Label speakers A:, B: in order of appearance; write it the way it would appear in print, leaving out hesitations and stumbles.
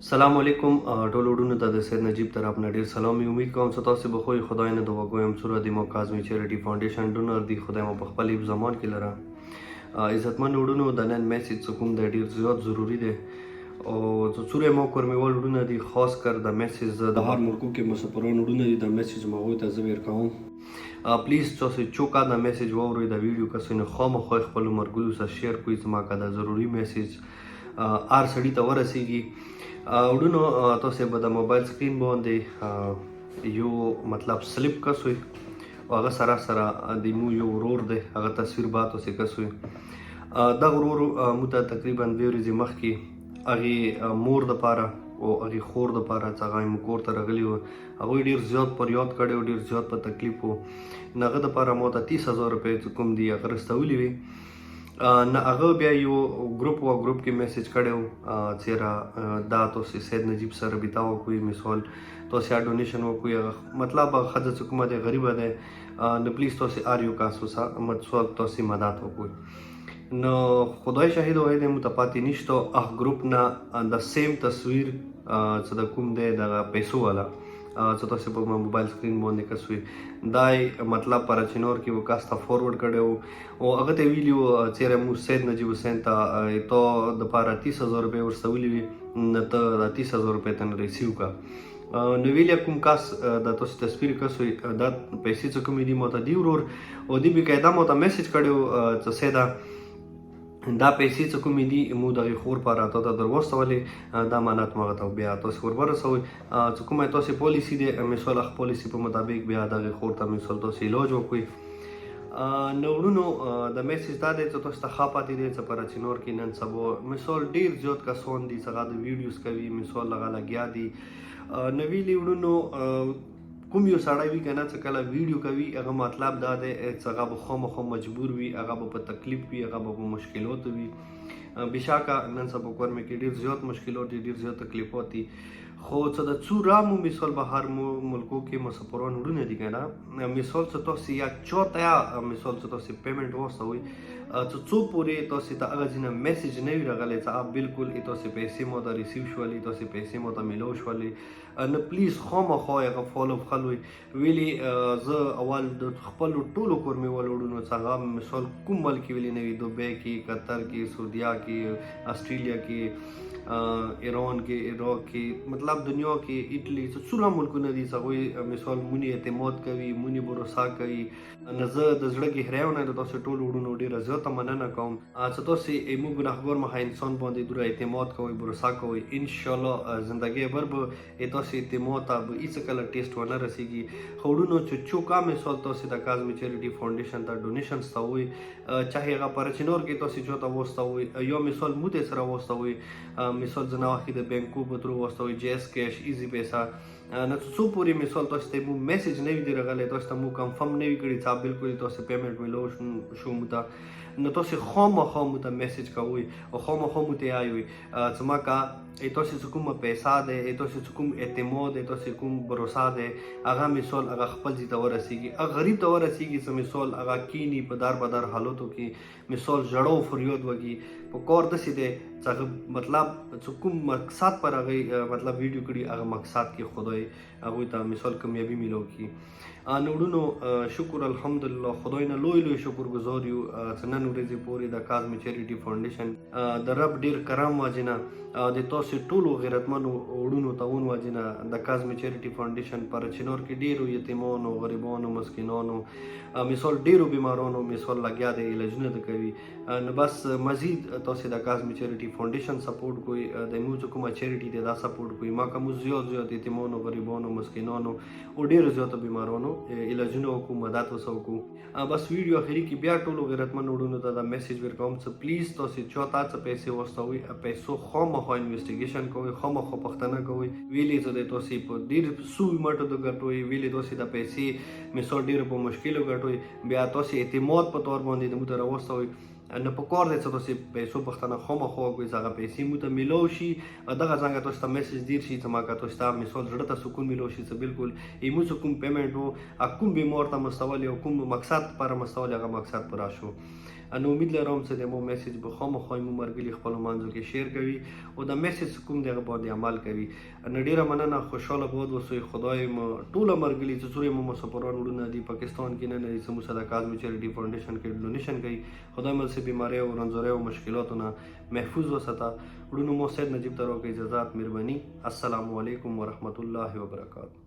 A: سلام علیکم ټول وروڼو ته د سید نجیب طرف نه ډیر سلام امید کوم چې تاسو به خو خدای نه دعا کوم چې د مو کاظمی چیریټي فاونډیشن ډونر دی خدای مو په خپل زمان کې لره عزتمن وروڼو د نن میسج کوم د ډیر زیات ضروری دی او چې مو کورمیول وروڼه دی خاص کر د میسج د هر ملکو کې مسافرون وروڼه دی د میسج مو ته زویر کوم پلیز تاسو چوکا د میسج ووري د ویډیو کسونه خامخا خپل مرګلو سره شیر کوئ زما کا د ضروری میسج ار سړی ته ورسیږي وروڼو تاسو به د موبایل سکرین باندې یو مطلب سلیپ کسوي او هغه سره د مو یو ورور دی هغه تصویر با تاسو کسوي دا ورور مو ته تقریبا 2 ورځې مخکې هغه مور د پاره او هغه خور د پاره څنګه مو کور ته راغلی و هغه ډیر زیات پریاد کړي او ډیر زیات په تکلیف وو نغه د پاره مو ته 30000 روپۍ کوم دی هغه رستولې وي نه هغه بیا یو ګروپ کې میسج کړو چې را دا تاسو سید نجیب سره بتاو کوئی مثال تاسو ډونیشن وکوي مطلب خځه حکومت غریب ده نو پلیز تاسو اریو کاسو سره مطلب تاسو مدد وکوي نو خدای شاهد وای د متپاتی نشته اخ ګروپ نه د سیم تصویر چې د کوم دی د پیسو والا چې تاسو په موبایل سکرین باندې کسوي دای مطلب پر چینور کې وکاستا فورورډ کړو او هغه ته ویلیو چې مو سید نجیب حسین ته تو د پاره 30000 روپۍ ورسولې وي نه ته 30000 روپۍ تن ریسیو کا نو ویل کوم کاس د تاسو تصویر کسوي د پیسې څخه مې دی مو ته دی ورور او دی به قاعده مو ته میسج کړو چې سیدا دا پیسې چې کومې دي مو دغه خور پر راته د دروستولې دا مانات مغه ته بیا تاسو ورسوي چې کومه تاسو پالیسی دی مثال خپل پالیسی په مطابق بیا دغه خور ته مثال تاسو علاج وکوي نو ورونو د میسج دا دی چې تاسو ته خاپاتې دی چې پر چینور کې نن سبا مثال ډیر زیات کسان دي څنګه د ویډیوز کوي مثال لگا لګیا دي نو ویلی ورونو کوم یو سړی وی کنه چې کله ویډیو کوي هغه مطلب دا دی چې هغه به خامخا مجبور وي هغه به په تکلیف وي هغه به په مشکلات وي بشاکه نن سبا کور مې کې ډیر زیات مشکلات دي ډیر زیات تکلیفات دي خو چې د څو رامو مثال به هر ملکو کې مسافرون وړونه دي کنه مثال چې تاسو یا چوتیا مثال چې تاسو پیمنٹ وسوي چې څو پورې تاسو ته هغه جن میسج نه وی راغلی چې بالکل تاسو پیسې مو ته ریسیو شولې تاسو پیسې مو ته ملو شولې نو پلیز خامخا هغه فالو خلوي ویلي زه اول د خپل ټولو کورمې ولوړونو څنګه مثال کوم ملک ویلي نه وي دوبۍ کې قطر کې سعودیا کې استرالیا کې ایران کې عراق کې مطلب دنیا کې اټلی څوره ملکونه دي څنګه مثال مونږ اعتماد کوي مونږ باور کوي نزه د زړه کې هریونه د تاسو ټول وډونو ډیره زیاته مننه کوم چې تاسو ایمو ګناهګار مخه انسان باندې دوره اعتماد کوي باور کوي ان شاء الله ژوندۍ برب تاسو اعتماد ته به هیڅ کله ټیسټ ونه رسیږي خورونو چې چوکا مثال تاسو د کاظمی چیریټي فاونډیشن ته ډونیشن ستوي چاهي هغه پر چینور کې تاسو چوتا وستوي یو مثال مو ته سره وستوي مثال جناوخي د بانکو په تر وستوي جی اس کیش ایزی پیسہ نو څو پوری مثال تاسو ته مو میسج نه وی دی راغلی تاسو ته مو کنفرم نه وی کړی چې بالکل تاسو پیمنٹ ملو شو مو نو تاسو خامخا مو ته میسج کوي او خامخا مو ته آیوي چې ما کا تاسو کوم پیسې ده تاسو کوم اعتماد تاسو کوم باور ده هغه مثال هغه خپل ځای ته ورسیږي هغه غریب ته ورسیږي چې مثال هغه کینی په دار حالاتو کې مثال جړو فریاد وږي په کور د سیده چې مطلب کوم مقصد پر هغه مطلب ویډیو کړي هغه مقصد کې خدای هغه ته مثال کامیابی ملو کی نوړونو شکر الحمدلله خدای نه لوی شکر گزار یو چې نن ورځې پورې د کاظمی چیریټي فاونډیشن د رب ډیر کرم واجنه د تاسو ټولو غیرتمنو وړونو تاون واجنه د کاظمی چیریټي فاونډیشن پر چینور کې ډیرو یتیمانو غریبانو مسکینانو مثال ډیرو بیمارانو مثال لګیا دی علاجونه د کوي نو بس مزید تاسو د کاظمی چیریټي فاونډیشن سپورټ کوي د مو کومه چیریټي دی دا سپورټ کوي ما کوم زیات یتیمانو غریبانو مسکینانو او ډیرو زیات بیمارانو علاجونه وکړو مدد وکړو بس ویډیو اخري کې بیا ټولو غیرتمن وړونو ته دا میسج ورکوم چې پلیز تاسو چاته څه پیسې واستوي پیسو خامخا انویسټیګیشن کوي خامخا پښتنه کوي ویلې چې تاسو په ډیر سوي مټو د ګټوي ویلې تاسو د پیسې مثال ډیر په مشکلو ګټوي بیا تاسو اعتماد په تور باندې د مو ته راوستوي نه په کار دی چې تاسو پیسو پښتنه خامخا کوي ځکه پیسې مو ته ملو شي دغه څنګه تاسو ته میسج دیر شي چې ما کا تاسو ته مثال زړه ته سکون ملو شي چې بالکل ایمو کوم پیمنٹ وو کوم بیمار ته مستول او کوم مقصد پر مستول هغه مقصد پر شو نو امید لرم چې د مو میسج به خامخا مو مرګلي خپل مانځو کې شیر کوي او دا میسج کوم دغه باندې عمل کوي. نو ډیره مننه، خوشاله بود وسوي. خدای مو ټول مرګلي چې څوري مو مسافران وړونه دي پاکستان کې نه نه سمو صدا کاظمی چیریټي فاونډیشن کې ډونیشن کوي. خدای مل سه بیماری او رنځوري او مشکلاتونه محفوظ وساته. وړونو مو سید نجیب ترو کې اجازه مهرباني. السلام علیکم ورحمت الله وبرکاته.